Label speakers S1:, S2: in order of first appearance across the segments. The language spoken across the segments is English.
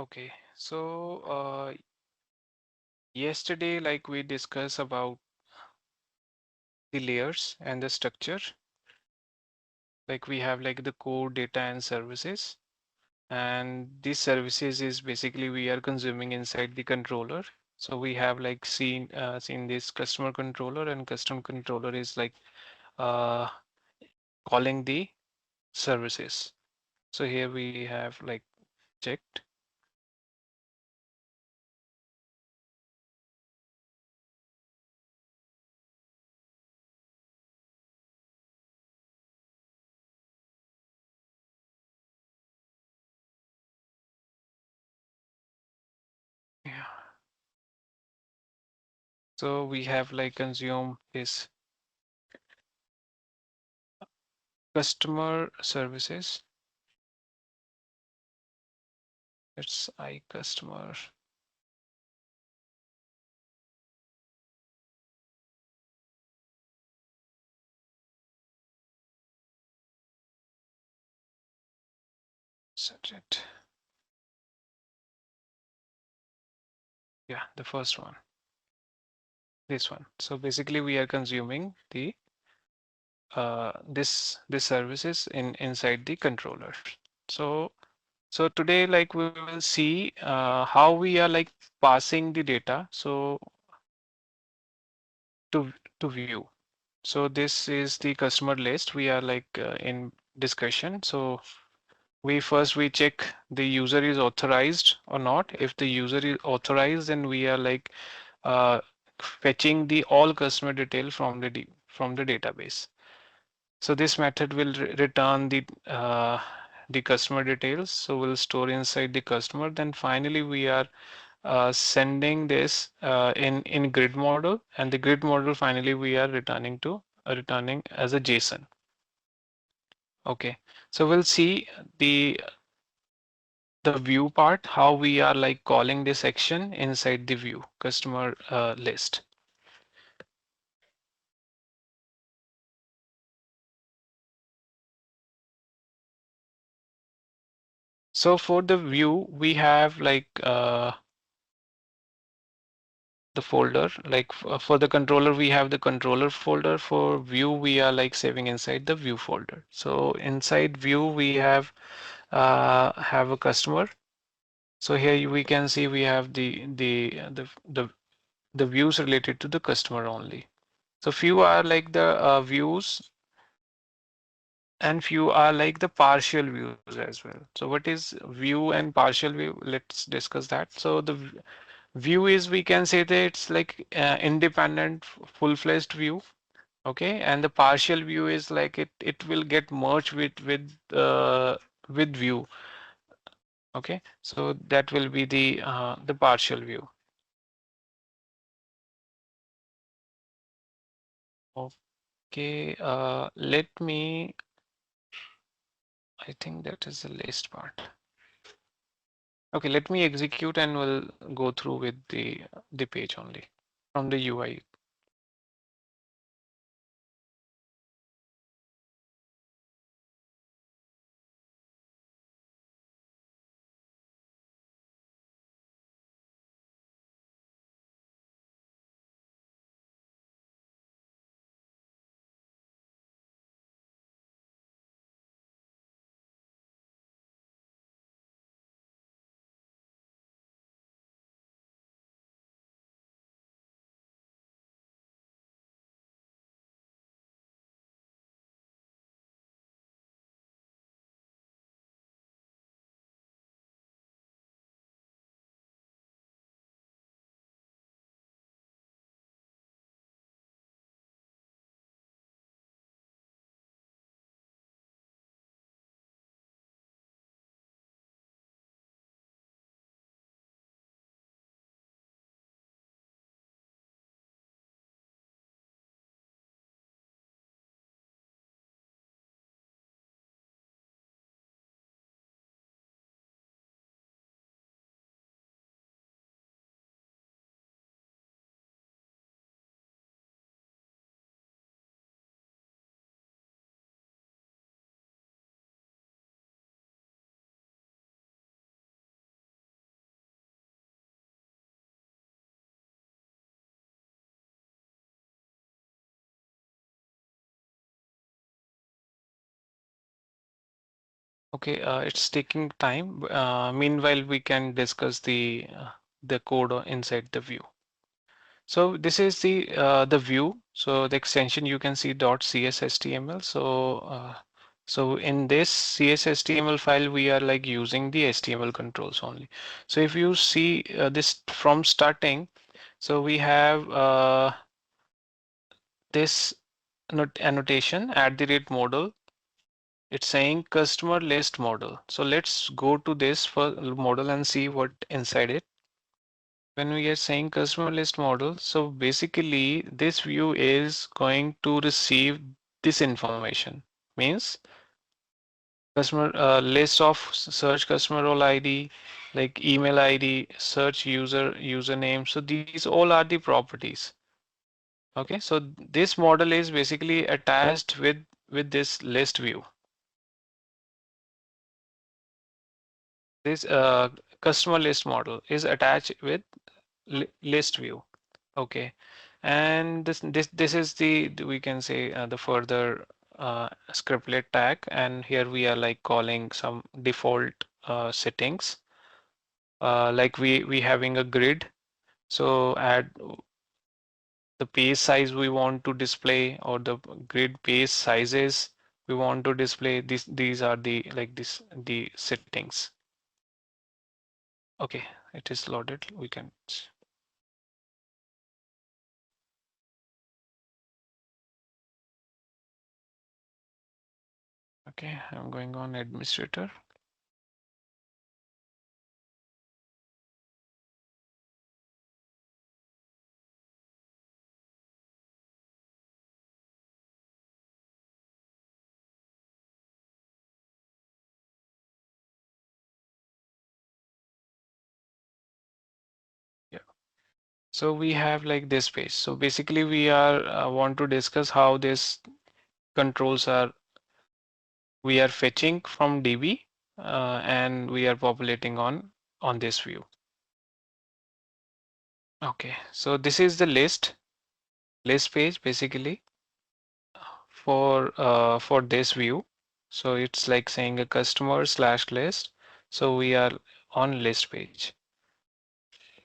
S1: Okay, so yesterday, like we discussed about the layers and the structure, like we have like the core data and services, and these services is basically we are consuming inside the controller. So we have like seen this customer controller, and custom controller is like uh, calling the services. So here we have like checked. Yeah. So we have like consume this customer services. It's iCustomer. Set it. Yeah, the first one. This one. So basically we are consuming the this services inside the controller. So today like we will see how we are like passing the data to to view. So this is the customer list. We are like in discussion. So we check the user is authorized or not. If the user is authorized, then we are like uh, fetching the all customer detail from from the database. So this method will return the customer details. So we'll store inside the customer. Then finally we are sending this in grid model, and the grid model finally we are returning as a JSON. Okay, so we'll see the view part, how we are like calling this action inside the view customer list. So for the view, we have like the folder, like for the controller, we have the controller folder. For view, we are like saving inside the view folder. So inside view, we have a customer. So here we can see we have the views related to the customer only. So few are like the views, and few are like the partial views as well. So what is view and partial view? Let's discuss that. So the view is, we can say that it's like independent full-fledged view. Okay, and the partial view is like it will get merged with view. Okay, so that will be the partial view. Okay, let me, I think that is the last part. Okay, let me execute and we'll go through with the page only from the UI. Okay, it's taking time. Meanwhile, we can discuss the code inside the view. So this is the view. So the extension you can see .cshtml. So in this CSHTML file, we are like using the HTML controls only. So if you see this from starting, so we have this annotation @model. It's saying customer list model. So let's go to this for model and see what inside it. When we are saying customer list model, so basically this view is going to receive this information. Means customer list of search customer role ID, like email ID, search username. So these all are the properties. Okay, so this model is basically attached with this list view. This customer list model is attached with list view. Okay, and this is we can say the further scriptlet tag, and here we are like calling some default settings, like we having a grid. So add the page size we want to display, or the grid page sizes we want to display. These are the like this the settings. Okay, it is loaded. We can. Okay, I'm going on administrator. Yeah. So we have like this page. So basically we are want to discuss how this controls are we are fetching from DB and we are populating on this view. Okay, so this is the list page basically for this view. So it's like saying a customer slash list. So we are on list page.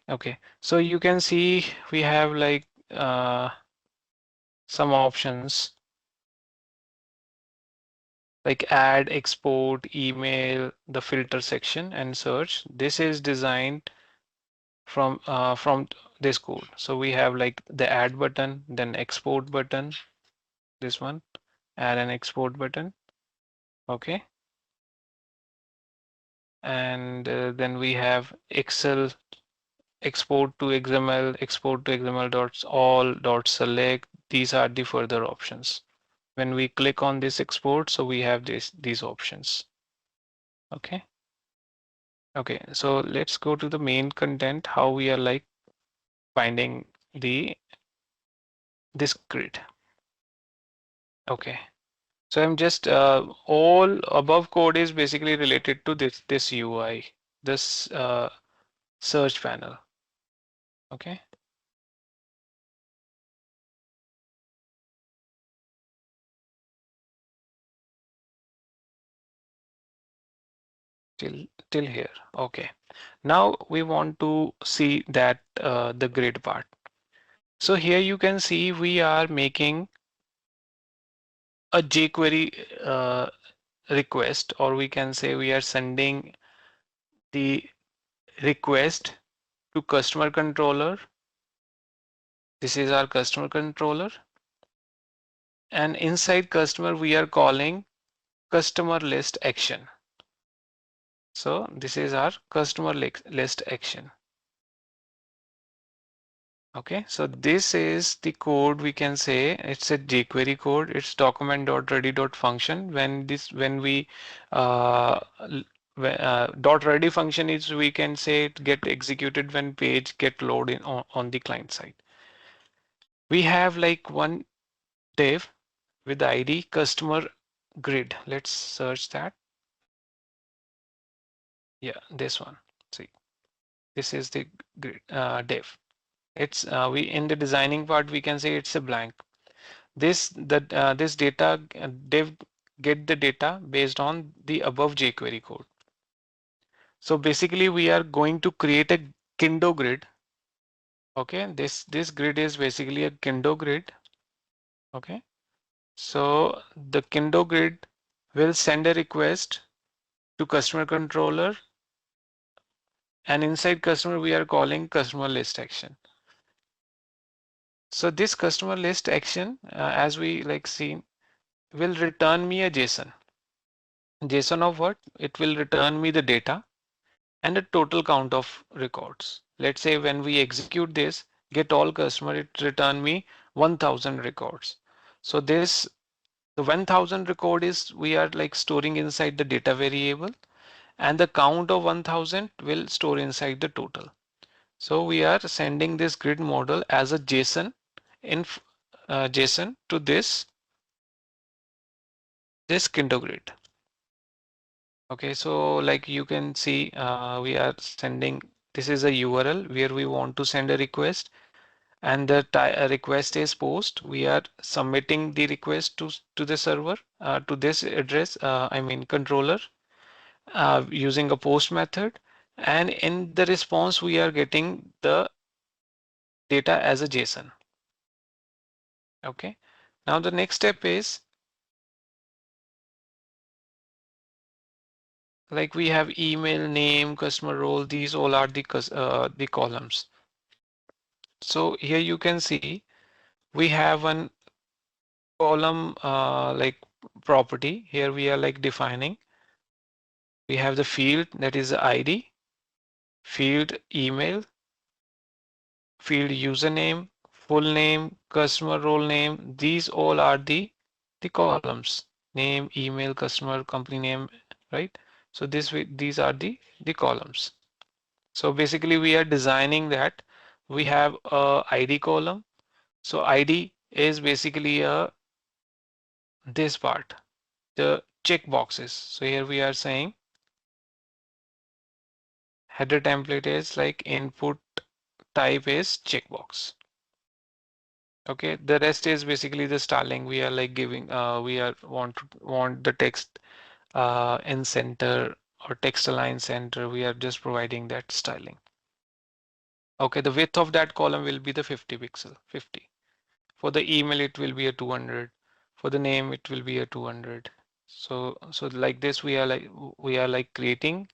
S1: Okay, so you can see we have like some options like add, export, email, the filter section, and search. This is designed from this code. So we have like the add button, then export button, this one, add and export button. Okay, and then we have Excel export to XML, export to XML dots all dot select. These are the further options. When we click on this export, so we have these options. Okay. Okay, so let's go to the main content, how we are like finding this grid. Okay, so I'm just all above code is basically related to this UI, this search panel. Okay, till here. Okay, now we want to see that the grid part. So here you can see we are making a jQuery request, or we can say we are sending the request to customer controller. This is our customer controller. And inside customer, we are calling customer list action. So this is our customer list action. Okay, so this is the code we can say it's a jQuery code. It's document.ready.function. When we .ready function is we can say it get executed when page get loaded on the client side. We have like one div with the ID customer grid. Let's search that. Yeah, this one. See, this is the grid div. It's we in the designing part we can say it's a blank. This data div get the data based on the above jQuery code. So basically we are going to create a Kendo grid. Okay, this grid is basically a Kendo grid. Okay, so the Kendo grid will send a request to customer controller, and inside customer we are calling customer list action. So this customer list action, as we like seen, will return me a JSON. JSON of what? It will return me the data and a total count of records. Let's say when we execute this, get all customer, it return me 1000 records. So this, the 1000 record is we are like storing inside the data variable, and the count of 1000 will store inside the total. So we are sending this grid model as a JSON in JSON to this Kendo grid. Okay, so like you can see, we are sending, this is a URL where we want to send a request, and the request is post. We are submitting the request to the server, to this address, I mean controller, using a post method. And in the response, we are getting the data as a JSON. Okay. Now the next step is, like we have email, name, customer role. These all are the columns. So here you can see we have one column like property. Here we are like defining. We have the field that is the ID, field email, field username, full name, customer role name. These all are the columns: name, email, customer, company name, right? So these are the columns. So basically we are designing that we have a ID column. So ID is basically this part, the check boxes. So here we are saying header template is like input type is checkbox. Okay, the rest is basically the styling. We are like giving, we are want the text in center or text align center. We are just providing that styling. Okay, the width of that column will be the 50 pixel, 50. For the email, it will be a 200. For the name, it will be a 200. So like this, we are like creating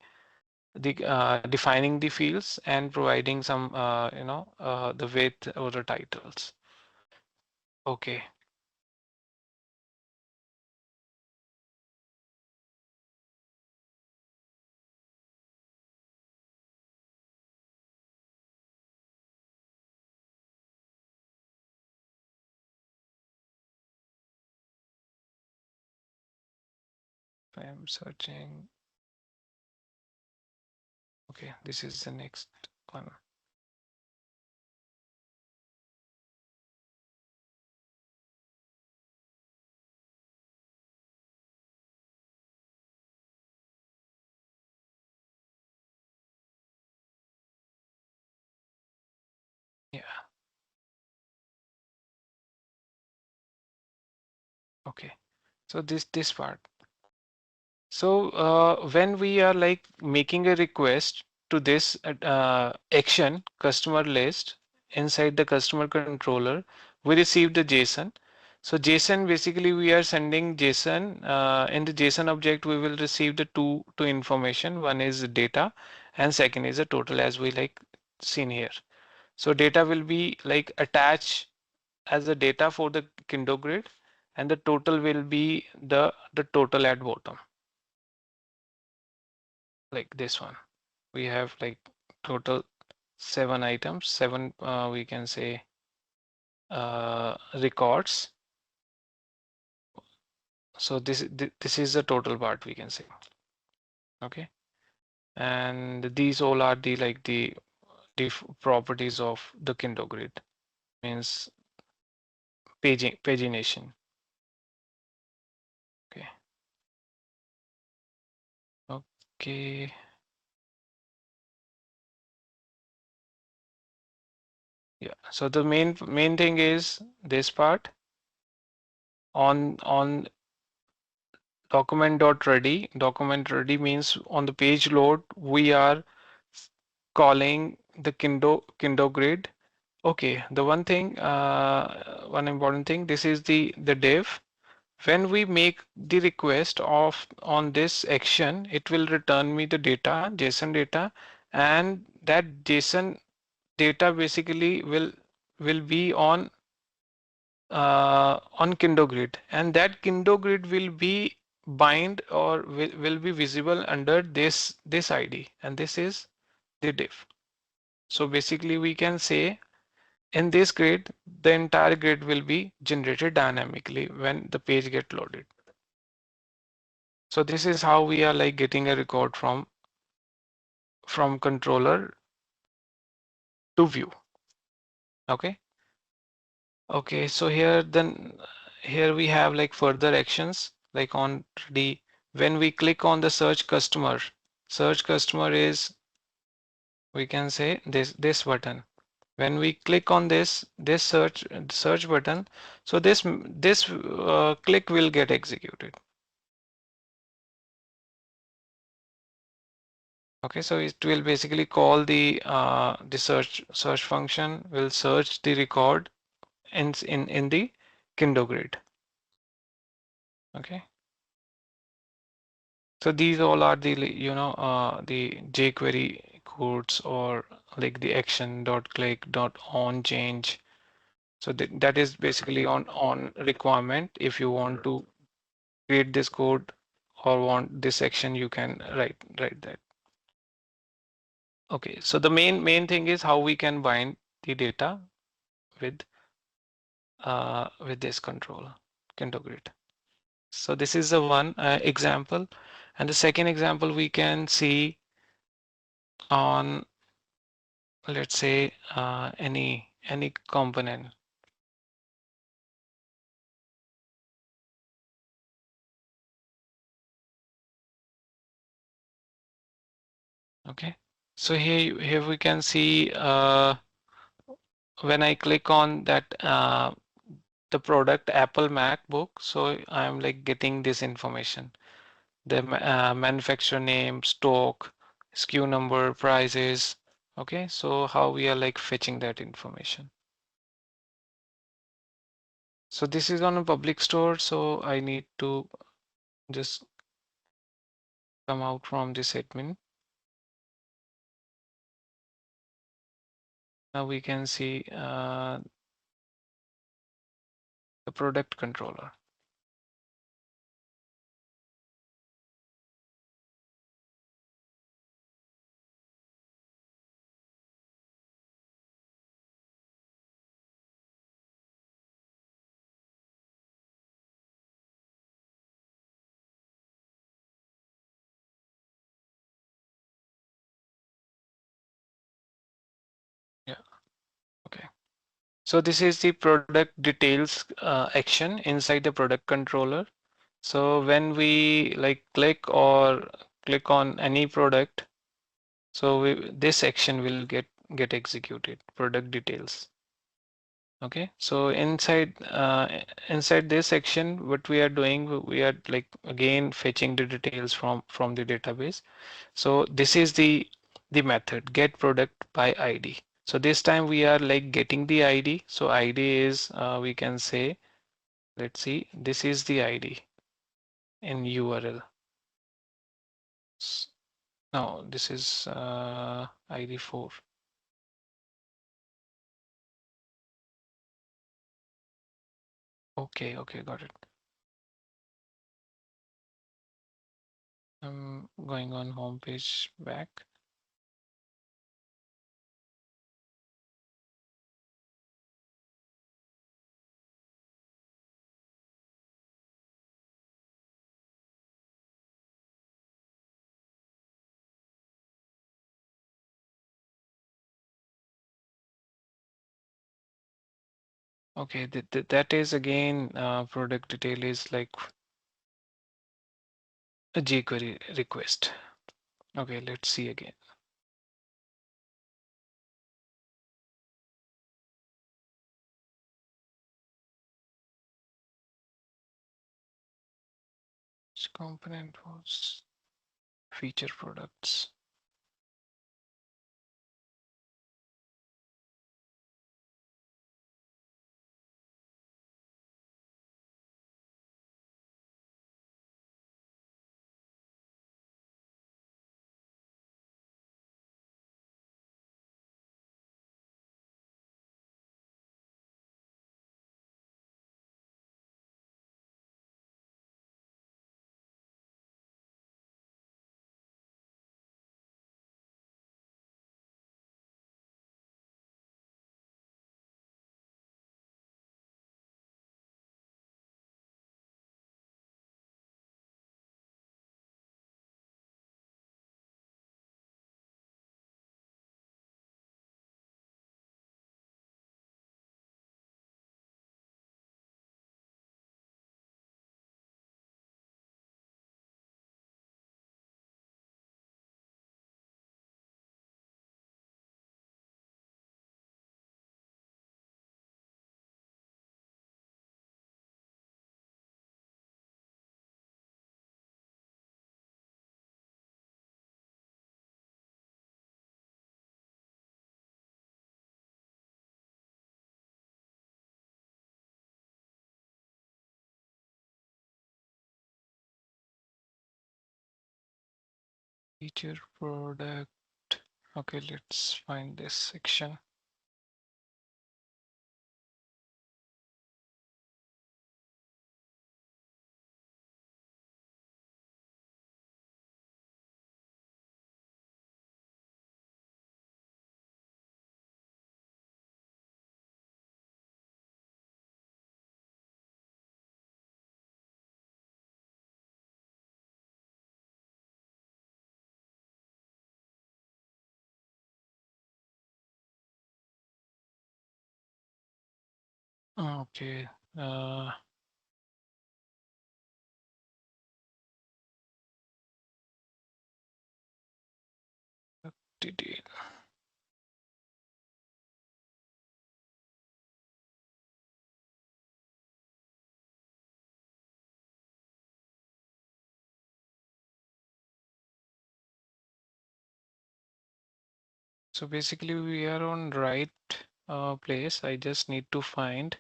S1: the defining the fields and providing some the width or the titles. Okay. I'm searching. Okay, this is the next one. Yeah. Okay. So this part. So when we are like making a request to this action customer list inside the customer controller, we receive the JSON. So JSON, basically we are sending JSON. In the JSON object we will receive the two information. One is the data and second is the total, as we like seen here. So data will be like attached as the data for the Kendo grid, and the total will be the total at bottom, like this one. We have like total 7 items, seven we can say records. So this is the total part, we can say. Okay, and these all are the like the properties of the Kendo grid, means pagination. Okay. Okay. Yeah. So the main thing is this part. On document.ready. Document.ready means on the page load, we are calling the Kendo Grid. Okay, the one important thing, this is the div. When we make the request of on this action, it will return me the data, JSON data, and that JSON data basically will be on Kendo Grid, and that Kendo Grid will be bind or will be visible under this ID, and this is the div. So basically we can say in this grid, the entire grid will be generated dynamically when the page get loaded. So this is how we are like getting a record from controller to view. Okay. Okay. So here we have like further actions like on the when we click on the search customer is, we can say this button. When we click on this search button, so this click will get executed. Okay, so it will basically call the search function, will search the record in the Kendo grid. Okay, so these all are the the jQuery codes or like the action dot click dot on change. So that is basically on requirement. If you want to create this code or want this action, you can write that. Okay, so the main thing is how we can bind the data with with this controller, Kendo Grid. So this is the one example, and the second example we can see on, let's say, any component. Okay, so here we can see when I click on that the product Apple MacBook, so I'm like getting this information, the manufacturer name, stock, SKU number, prices. Okay, so how we are like fetching that information. So this is on a public store, so I need to just come out from this admin. Now we can see the product controller. Yeah, okay. So this is the product details action inside the product controller. So when we like click on any product, so this action will get executed, product details. Okay, so inside this section, what we are doing, we are like again fetching the details from the database. So this is the method get product by ID. So this time we are like getting the ID. So ID is we can say, let's see, this is the ID in URL. No, this is ID 4. Okay, okay, got it. I'm going on home page back. Okay, that is again product detail is like a jQuery request. Okay, let's see again. component was feature products. Feature product. Okay, let's find this section. Okay. Detail. So basically we are on right place. I just need to find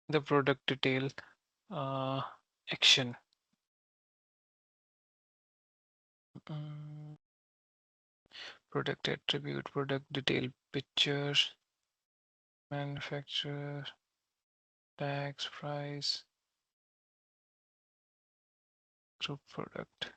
S1: the product detail uh, action. Mm, Product attribute, product detail picture, manufacturer, tax, price, group product.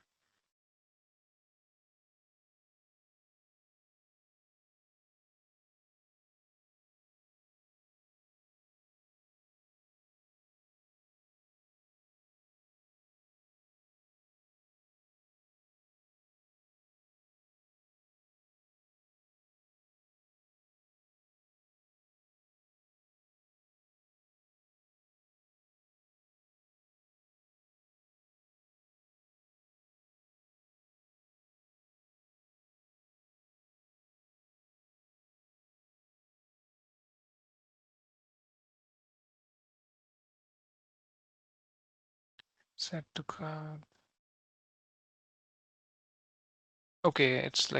S1: Set to card. Okay, it's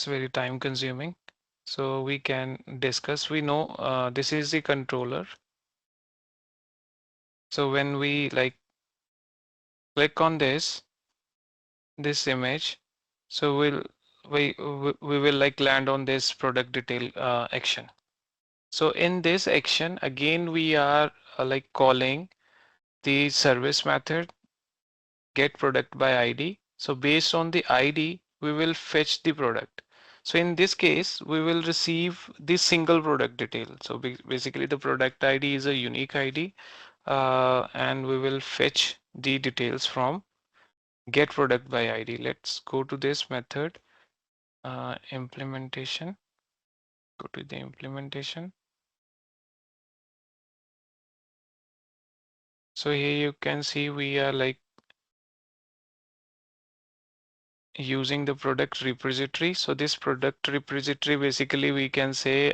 S1: very time consuming. So we can discuss. We know this is the controller. So when we like click on this image, so we will like land on this product detail action. So in this action, again, we are like calling the service method get product by ID. So based on the ID, we will fetch the product. So in this case, we will receive the single product detail. So basically the product ID is a unique ID and we will fetch the details from get product by ID. Let's go to this method implementation. Go to the implementation. So here you can see we are like using the product repository. So this product repository, basically we can say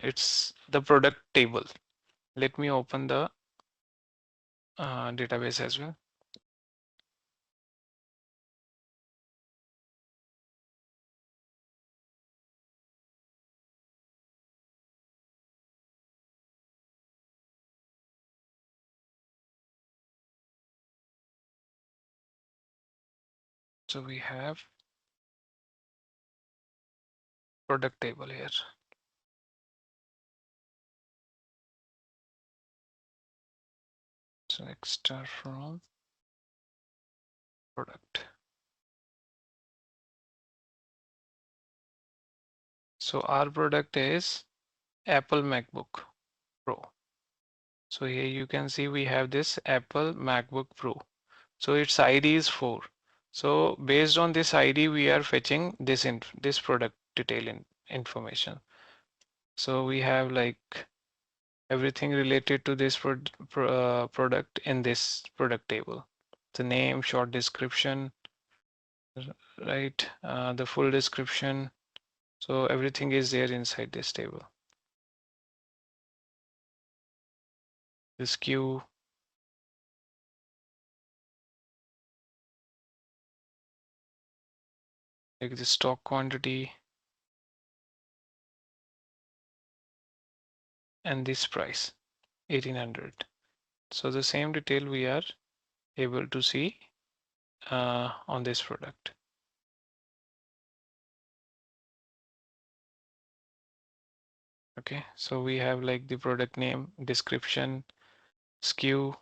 S1: it's the product table. Let me open the database as well. So we have product table here. So next start from product. So our product is Apple MacBook Pro. So here you can see we have this Apple MacBook Pro. So its ID is 4. So based on this ID, we are fetching this product detail information. So we have like everything related to this product in this product table. The name, short description, right? The full description. So everything is there inside this table. The SKU, like the stock quantity, and this price, 1800. So the same detail we are able to see on this product. Okay, so we have like the product name, description, SKU,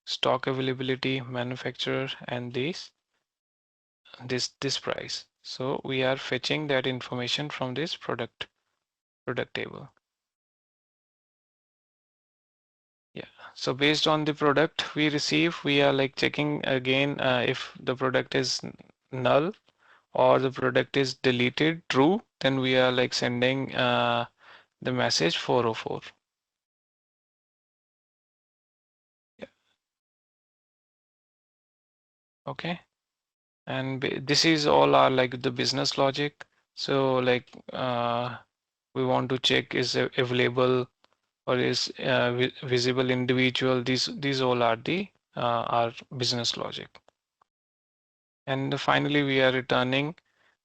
S1: stock availability, manufacturer, and this price. So we are fetching that information from this product table. Yeah. So based on the product we receive, we are like checking again if the product is null or the product is deleted true, then we are like sending the message 404. Yeah. Okay. And this is all our like the business logic. So like we want to check is available or is visible individual. These all are the our business logic. And finally, we are returning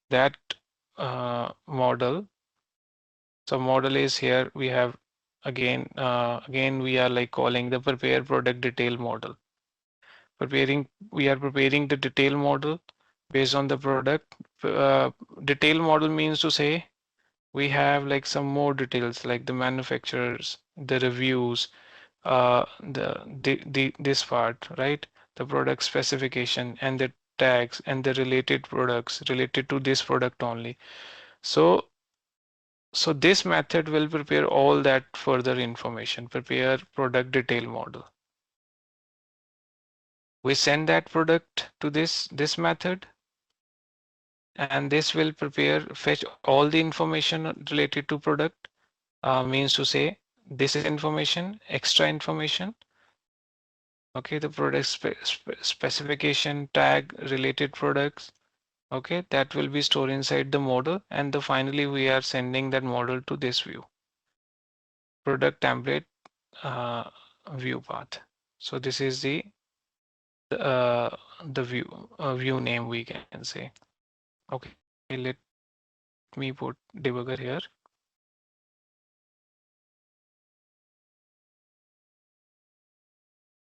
S1: that model. So model is here. We have again we are like calling the prepare product detail model. We are preparing the detail model based on the product. Detail model means to say we have like some more details like the manufacturers, the reviews, this part, right? The product specification and the tags and the related products related to this product only. So this method will prepare all that further information, prepare product detail model. We send that product to this method, and this will fetch all the information related to product, means to say this is information, extra information. Okay, the product specification, tag, related products. Okay, that will be stored inside the model, and finally we are sending that model to this view, product template view path. So this is uh, the view name we can say. Okay, let me put debugger here.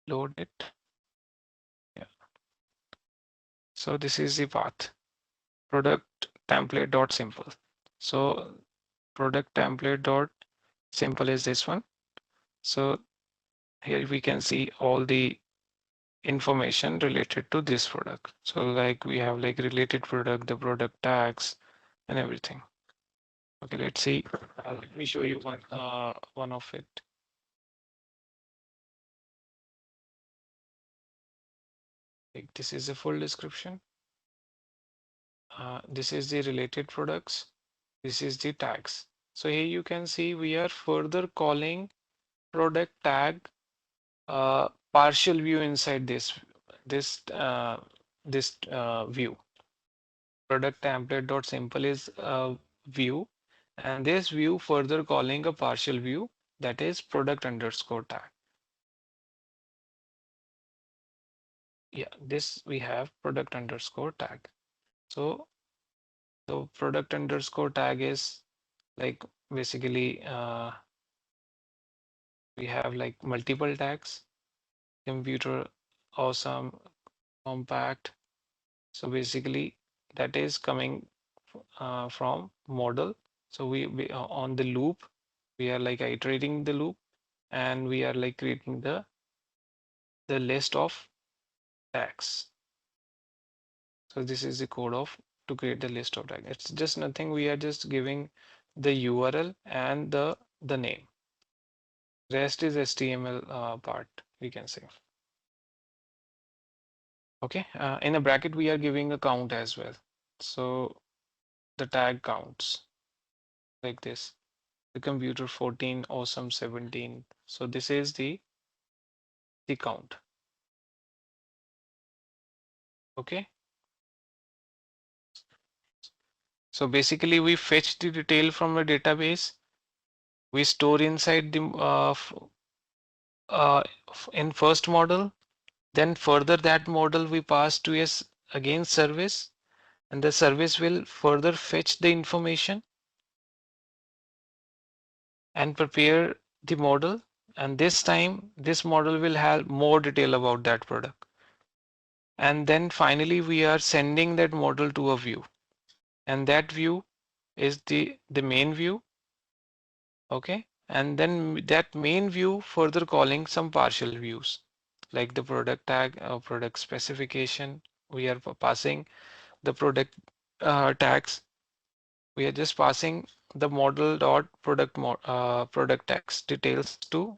S1: Load it. Yeah. So this is the path. Product template dot simple. So product template dot simple is this one. So here we can see all the information related to this product. So like we have like related product, the product tags and everything. Okay, let's see. Let me show you one of it. Like this is the full description. This is the related products. This is the tags. So here you can see we are further calling product tag partial view inside this view. Product template dot simple is a view, and this view further calling a partial view, that is product underscore tag. yeah, this we have product underscore tag. So the product underscore tag is like basically we have like multiple tags, computer, awesome, compact. So basically that is coming from model. So we on the loop, we are like iterating the loop and we are like creating the list of tags. So this is the code of to create the list of tags. It's just nothing. We are just giving the URL and the name. Rest is HTML part, we can say. Okay. In a bracket, we are giving a count as well. So the tag counts like this. The computer 14, awesome 17. So this is the count. Okay. So basically, we fetch the detail from a database. We store inside the in first model. Then further that model we pass to a again service, and the service will further fetch the information and prepare the model. And this time this model will have more detail about that product. And then finally we are sending that model to a view, and that view is the main view. Okay. And then that main view further calling some partial views like the product tag or product specification. We are passing the product tags. We are just passing the model dot product tags details to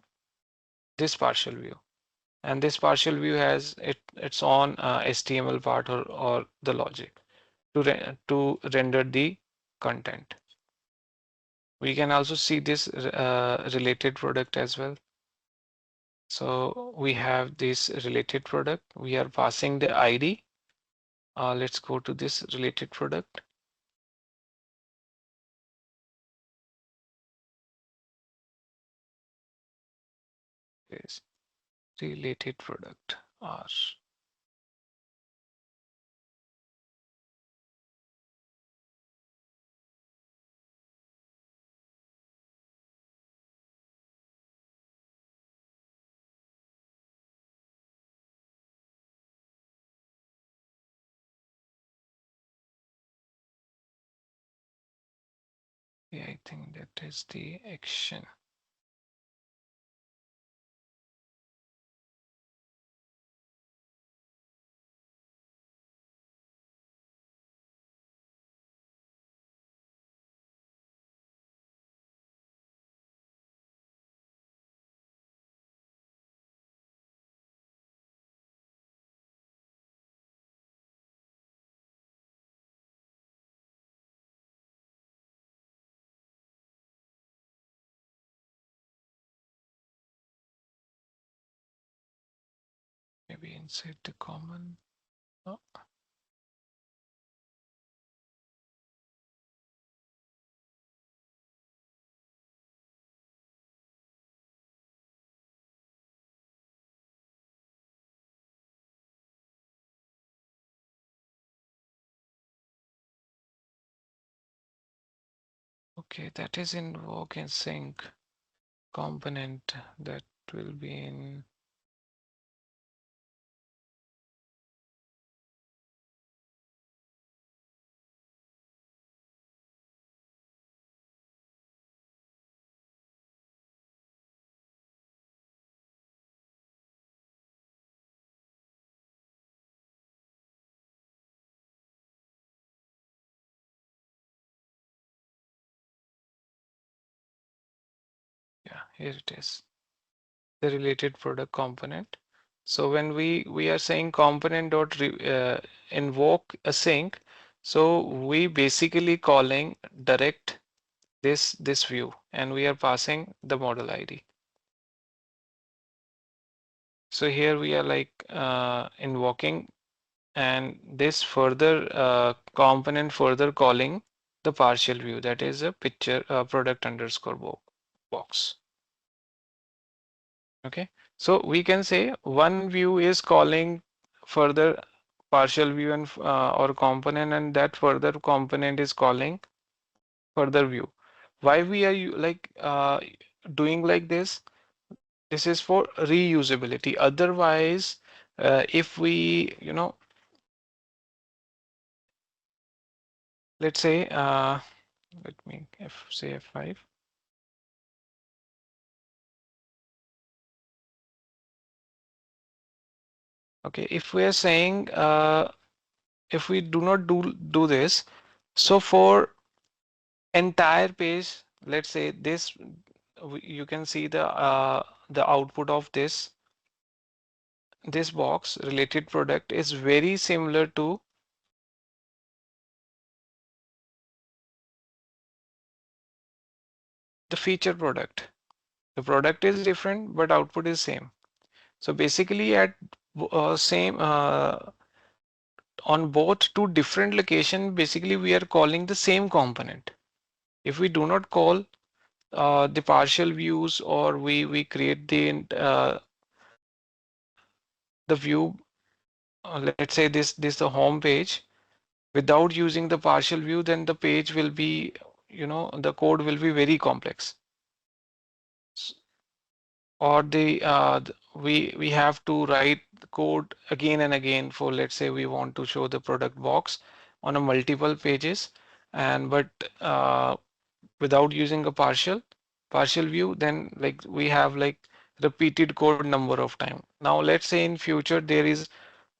S1: this partial view, and this partial view has its own HTML part or the logic to render the content. We can also see this related product as well. So we have this related product. We are passing the ID. Let's go to this related product. Yes, related product R. Yeah, I think that is the action. Maybe inside the common. Oh, okay, that is invoke and sync component that will be in. Yeah, here it is. The related product component. So when we are saying component dot invoke a sync, so we basically calling direct this view, and we are passing the model ID. So here we are like invoking, and this further component further calling the partial view, that is a picture product underscore box. Okay, so we can say one view is calling further partial view and or component, and that further component is calling further view. Why we are doing like this? This is for reusability. Otherwise, if we, let's say, let me say F5. Okay, if we are saying if we do not do this, so for entire page, let's say this, you can see the output of this box related product is very similar to the feature product. The product is different, but output is same. So basically, at same on both two different location, basically we are calling the same component. If we do not call the partial views, or we create the view, let's say this the home page, without using the partial view, then the page will be, the code will be very complex. Or we have to write the code again and again for, let's say we want to show the product box on a multiple pages, and but without using a partial view, then like we have like repeated code number of time. Now let's say in future there is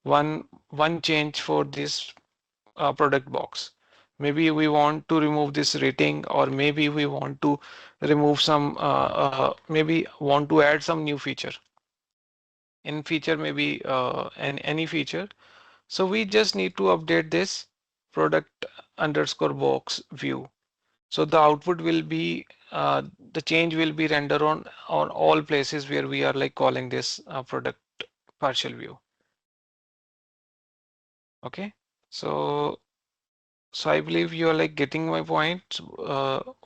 S1: one change for this product box. Maybe we want to remove this rating, or maybe we want to remove some, maybe want to add some new feature. In feature, maybe any feature. So we just need to update this product underscore box view. So the output will be, the change will be rendered on all places where we are like calling this product partial view. Okay. So So I believe you are like getting my point.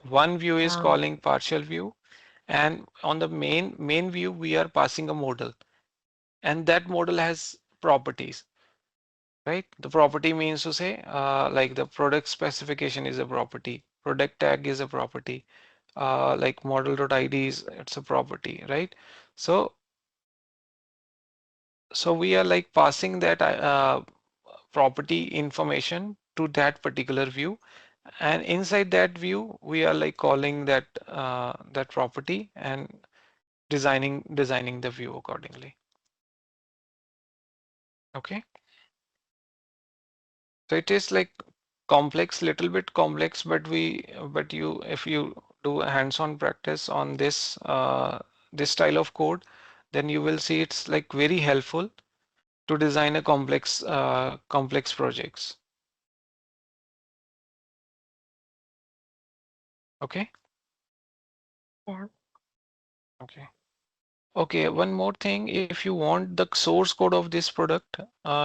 S1: One view is calling partial view, and on the main view we are passing a model, and that model has properties, right? The property means to say, like the product specification is a property, product tag is a property, like model.id is it's a property, right? So we are like passing that property information to that particular view, and inside that view we are like calling that property and designing the view accordingly. Okay, so it is like complex, little bit complex, but you, if you do a hands-on practice on this style of code, then you will see it's like very helpful to design a complex projects. Okay. Yeah. Okay. Okay, one more thing. If you want the source code of this product,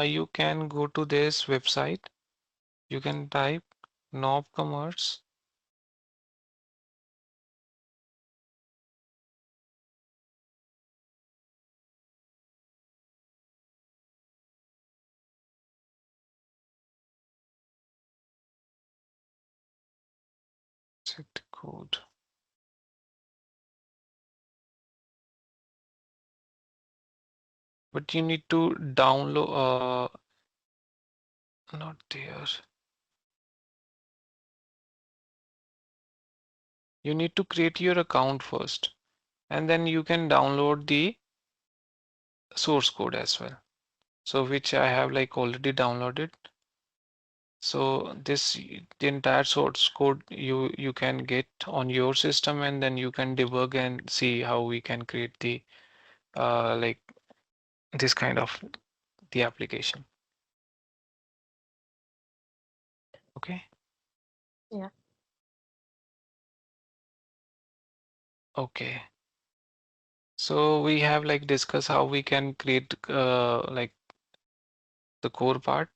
S1: you can go to this website. You can type knob commerce. Set code. But you need to download, not there. You need to create your account first, and then you can download the source code as well. So which I have like already downloaded. So the entire source code you can get on your system, and then you can debug and see how we can create the like this kind of the application. Okay. Yeah. Okay. So we have like discussed how we can create like the core part,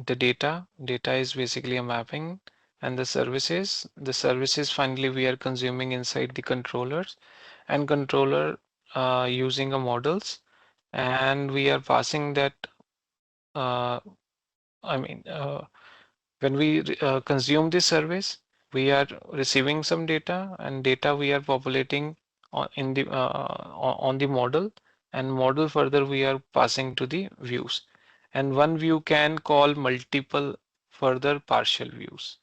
S1: the data. Data is basically a mapping, and the services. The services finally we are consuming inside the controllers, and controller using a models, and we are passing that uh, I mean, when we consume this service, we are receiving some data, and data we are populating on the model, and model further we are passing to the views. And one view can call multiple further partial views.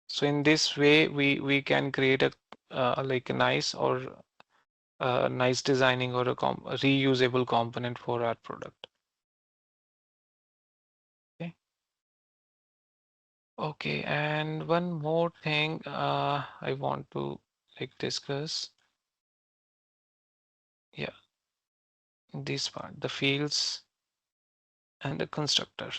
S1: So in this way, we can create a like a nice or nice designing or a reusable component for our product. Okay. Okay, and one more thing I want to like discuss. Yeah, this part, the fields and the constructor.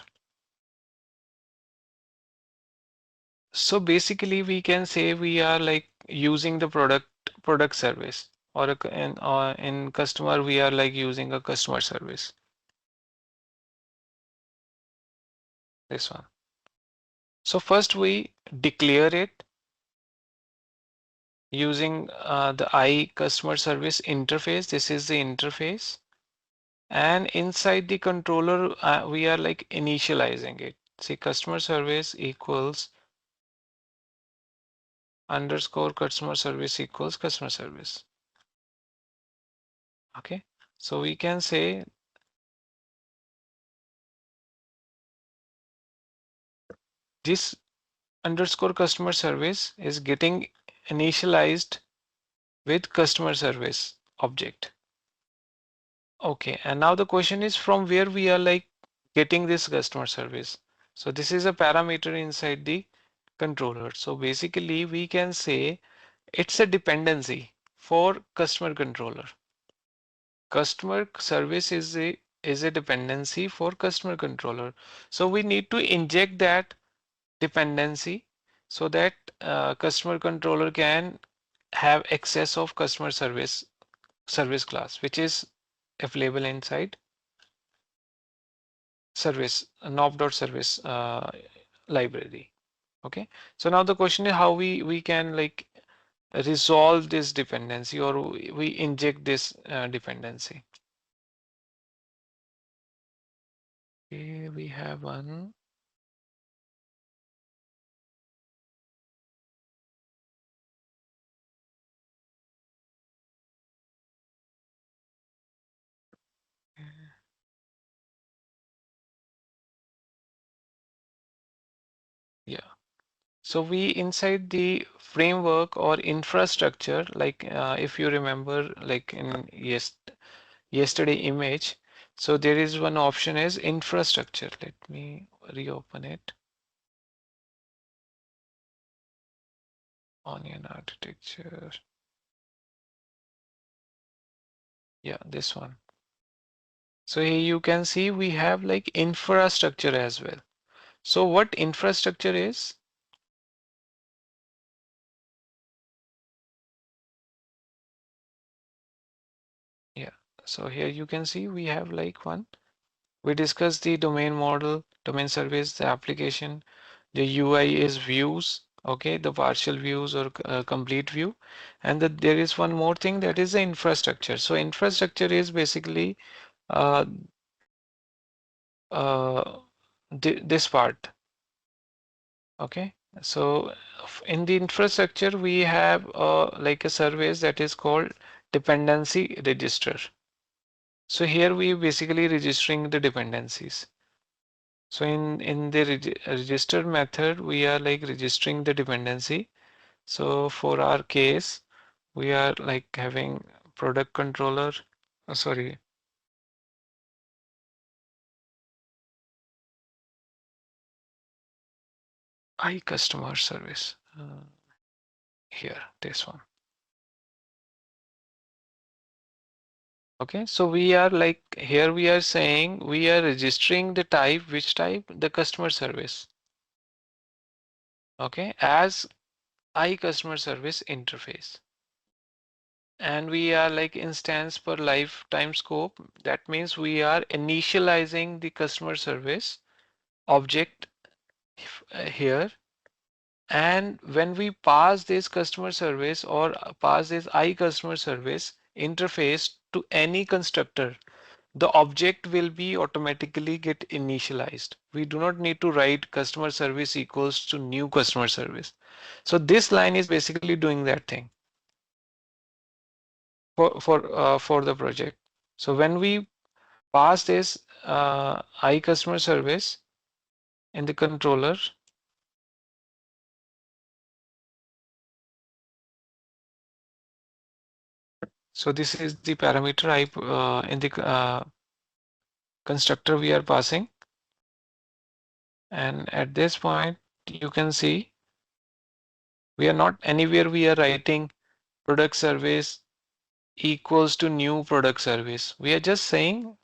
S1: So basically, we can say we are like using the product service, or in customer we are like using a customer service. This one. So first we declare it using the ICustomerService interface. This is the interface. And inside the controller, we are like initializing it. See, customer service equals underscore customer service equals customer service. Okay. So we can say this underscore customer service is getting initialized with customer service object. Okay. And now the question is from where we are like getting this customer service. So this is a parameter inside the controller. So basically we can say it's a dependency for customer controller. Customer service is a dependency for customer controller. So we need to inject that dependency so that customer controller can have access of customer service class, which is available inside service knob.service library. Okay. So now the question is how we can like resolve this dependency, or we inject this dependency. Okay, we have one. Yeah. So we inside the framework or infrastructure, like if you remember, like in yesterday image. So there is one option as infrastructure. Let me reopen it. Onion architecture. Yeah, this one. So here you can see we have like infrastructure as well. So what infrastructure is? Yeah. So here you can see we have like one. We discussed the domain model, domain service, the application. The UI is views, okay, the partial views or complete view. And there is one more thing, that is the infrastructure. So infrastructure is basically uh, uh, this part, okay. So in the infrastructure, we have like a service that is called dependency register. So here we basically registering the dependencies. So in the register method, we are like registering the dependency. So for our case, we are like having product controller, sorry, ICustomerService. Here, this one. Okay, so we are like here we are saying we are registering the type, which type? The customer service. Okay, as ICustomerService interface. And we are like instance per lifetime scope. That means we are initializing the customer service object here. And when we pass this customer service or pass this ICustomerService interface to any constructor, the object will be automatically get initialized. We do not need to write customer service equals to new customer service. So this line is basically doing that thing for the project. So when we pass this ICustomerService in the controller, so this is the parameter in the constructor we are passing, and at this point you can see we are not anywhere we are writing product service equals to new product service. We are just saying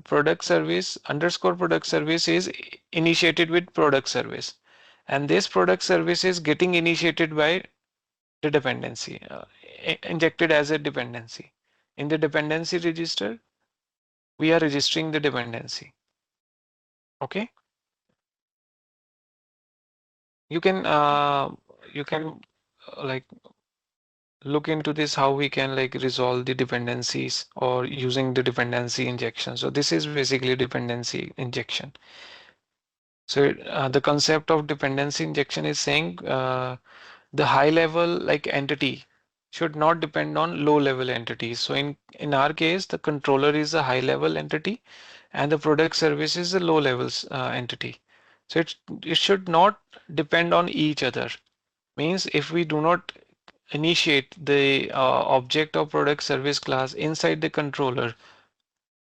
S1: product service underscore product service is initiated with product service, and this product service is getting initiated by the dependency, injected as a dependency. In the dependency register, we are registering the dependency. Okay. You can like look into this how we can like resolve the dependencies or using the dependency injection. So this is basically dependency injection. So the concept of dependency injection is saying the high level like entity should not depend on low level entities. So in our case, the controller is a high level entity and the product service is a low levels entity. So it should not depend on each other. Means if we do not initiate the object or product service class inside the controller,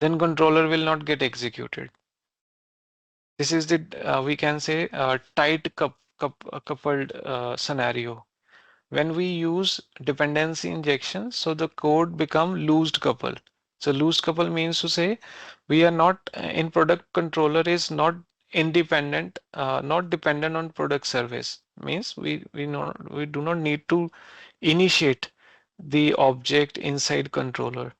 S1: then controller will not get executed. This is the we can say tight coupled scenario. When we use dependency injection, so the code become loosed couple. So loosed couple means to say we are not in product controller is not independent, not dependent on product service. Means we do not need to initiate the object inside controller.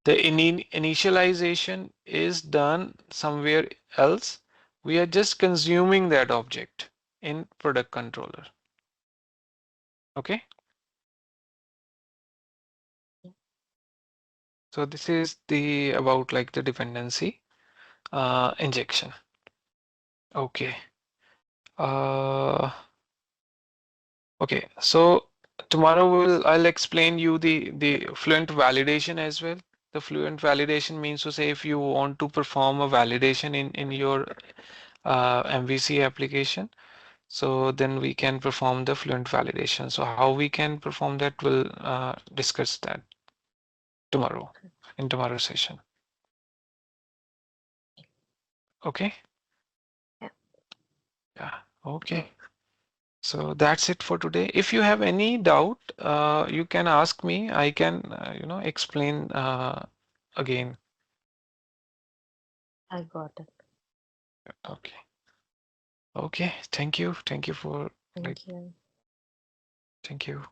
S1: The initialization is done somewhere else. We are just consuming that object in product controller. Okay. So this is the about like the dependency injection. Okay. Uh, okay. So tomorrow I'll explain you the fluent validation as well. The fluent validation means to say if you want to perform a validation in your MVC application, so then we can perform the fluent validation. So how we can perform that, we'll discuss that tomorrow in tomorrow's session. Okay. Yeah. Okay. So that's it for today. If you have any doubt, you can ask me. I can, explain again.
S2: I got it.
S1: Okay. Okay. Thank you. Thank you for like,
S2: Thank you.
S1: thank you.